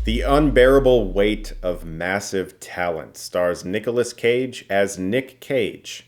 The Unbearable Weight of Massive Talent stars Nicolas Cage as Nick Cage.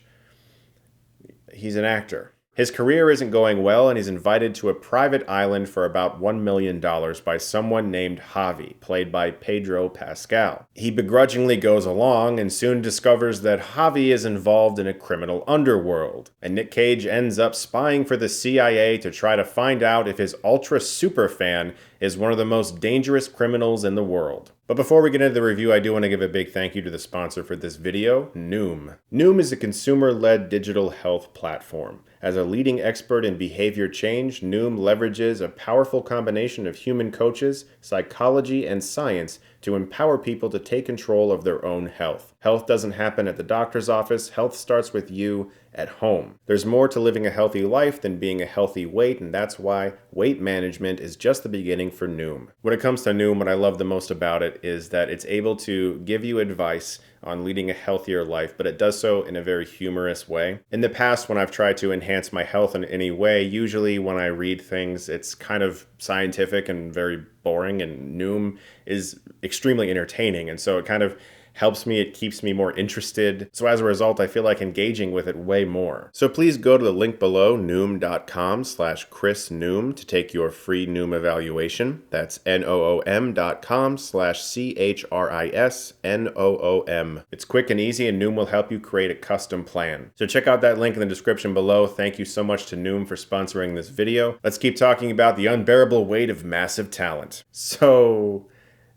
He's an actor. His career isn't going well, and he's invited to a private island for about $1 million by someone named Javi, played by Pedro Pascal. He begrudgingly goes along and soon discovers that Javi is involved in a criminal underworld, and Nick Cage ends up spying for the CIA to try to find out if his ultra super fan is one of the most dangerous criminals in the world. But before we get into the review, I do want to give a big thank you to the sponsor for this video, Noom. Noom is a consumer-led digital health platform. As a leading expert in behavior change, Noom leverages a powerful combination of human coaches, psychology, and science to empower people to take control of their own health. Health doesn't happen at the doctor's office. Health starts with you at home. There's more to living a healthy life than being a healthy weight, and that's why weight management is just the beginning for Noom. When it comes to Noom, what I love the most about it is that it's able to give you advice on leading a healthier life, but it does so in a very humorous way. In the past, when I've tried to enhance my health in any way, usually when I read things, it's kind of scientific and very boring, and Noom is extremely entertaining, and so it kind of helps me, it keeps me more interested. So as a result, I feel like engaging with it way more. So please go to the link below, noom.com/ChrisNoom, to take your free Noom evaluation. That's noom.com/ChrisNoom. It's quick and easy, and Noom will help you create a custom plan. So check out that link in the description below. Thank you so much to Noom for sponsoring this video. Let's keep talking about the unbearable weight of massive talent. So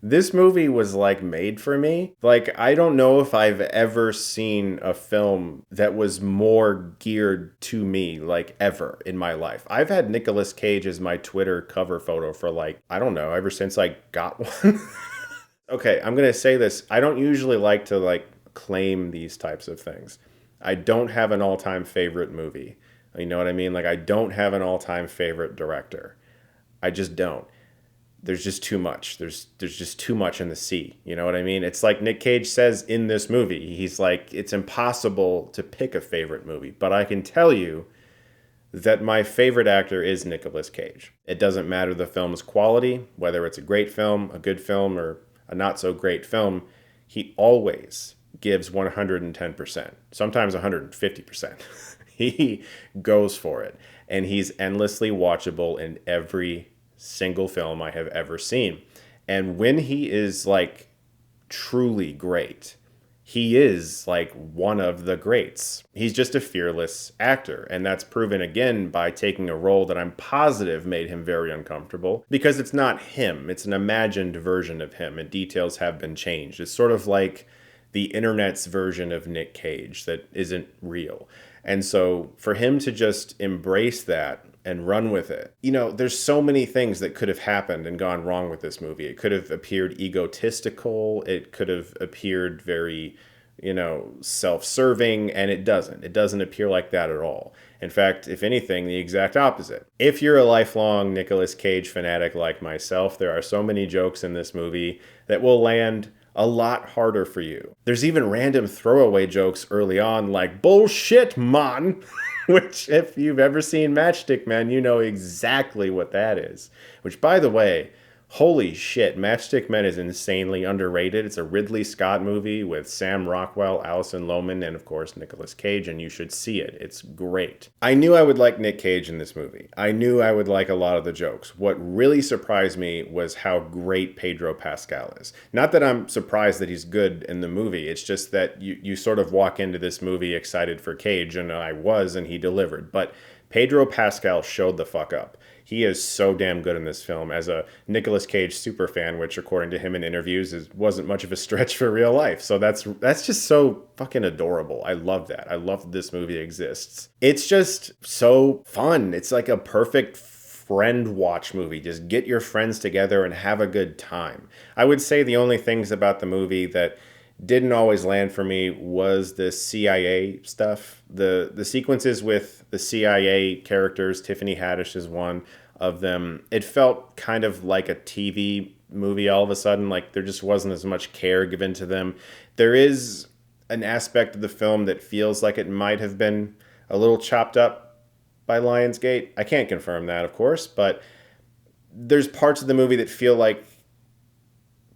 this movie was like made for me. Like, I don't know if I've ever seen a film that was more geared to me, like, ever in my life. I've had Nicolas Cage as my Twitter cover photo for, like, I don't know, ever since I got one. Okay, I'm gonna say this. I don't usually like to, like, claim these types of things. I don't have an all-time favorite movie. You know what I mean? Like, I don't have an all-time favorite director. I just don't. There's just too much. There's just too much in the sea. You know what I mean? It's like Nick Cage says in this movie. He's like, it's impossible to pick a favorite movie. But I can tell you that my favorite actor is Nicolas Cage. It doesn't matter the film's quality, whether it's a great film, a good film, or a not so great film. He always gives 110%, sometimes 150%. He goes for it. And he's endlessly watchable in every single film I have ever seen. And when he is like truly great, he is like one of the greats. He's just a fearless actor, and that's proven again by taking a role that I'm positive made him very uncomfortable, because it's not him, it's an imagined version of him, and details have been changed. It's sort of like the internet's version of Nick Cage that isn't real. And so for him to just embrace that and run with it. You know, there's so many things that could have happened and gone wrong with this movie. It could have appeared egotistical. It could have appeared very, you know, self-serving, and it doesn't. It doesn't appear like that at all. In fact, if anything, the exact opposite. If you're a lifelong Nicolas Cage fanatic like myself, there are so many jokes in this movie that will land a lot harder for you. There's even random throwaway jokes early on, like, bullshit, man. Which, if you've ever seen Matchstick Men, you know exactly what that is. Which, by the way, holy shit, Matchstick Men is insanely underrated. It's a Ridley Scott movie with Sam Rockwell, Alison Lohman, and of course Nicolas Cage, and you should see it. It's great. I knew I would like Nick Cage in this movie. I knew I would like a lot of the jokes. What really surprised me was how great Pedro Pascal is. Not that I'm surprised that he's good in the movie, it's just that you sort of walk into this movie excited for Cage, and I was, and he delivered. But Pedro Pascal showed the fuck up. He is so damn good in this film. As a Nicolas Cage superfan, which according to him in interviews wasn't much of a stretch for real life. So that's just so fucking adorable. I love that. I love that this movie exists. It's just so fun. It's like a perfect friend watch movie. Just get your friends together and have a good time. I would say the only things about the movie that didn't always land for me was the CIA stuff. The sequences with the CIA characters, Tiffany Haddish is one of them. It felt kind of like a TV movie all of a sudden. Like there just wasn't as much care given to them. There is an aspect of the film that feels like it might have been a little chopped up by Lionsgate. I can't confirm that, of course, but there's parts of the movie that feel like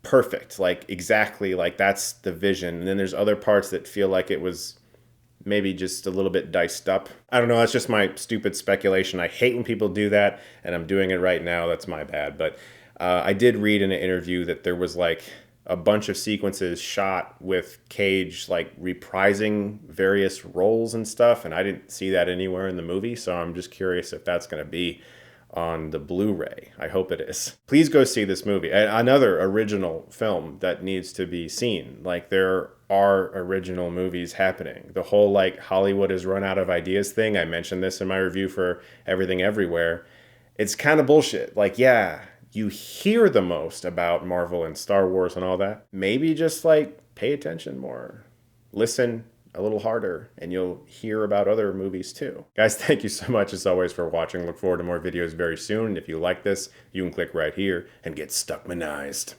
perfect, like exactly like that's the vision. And then there's other parts that feel like it was maybe just a little bit diced up. I don't know, that's just my stupid speculation. I hate when people do that, and I'm doing it right now. That's my bad. But I did read in an interview that there was like a bunch of sequences shot with Cage like reprising various roles and stuff, and I didn't see that anywhere in the movie, so I'm just curious if that's going to be on the Blu-ray. I hope it is. Please go see this movie. Another original film that needs to be seen. Like, there are original movies happening. The whole like Hollywood has run out of ideas thing, I mentioned this in my review for Everything Everywhere. It's kind of bullshit. Like, yeah, you hear the most about Marvel and Star Wars and all that. Maybe just like pay attention more. Listen a little harder, and you'll hear about other movies too. Guys, thank you so much as always for watching. Look forward to more videos very soon. If you like this, you can click right here and get Stuckmanized.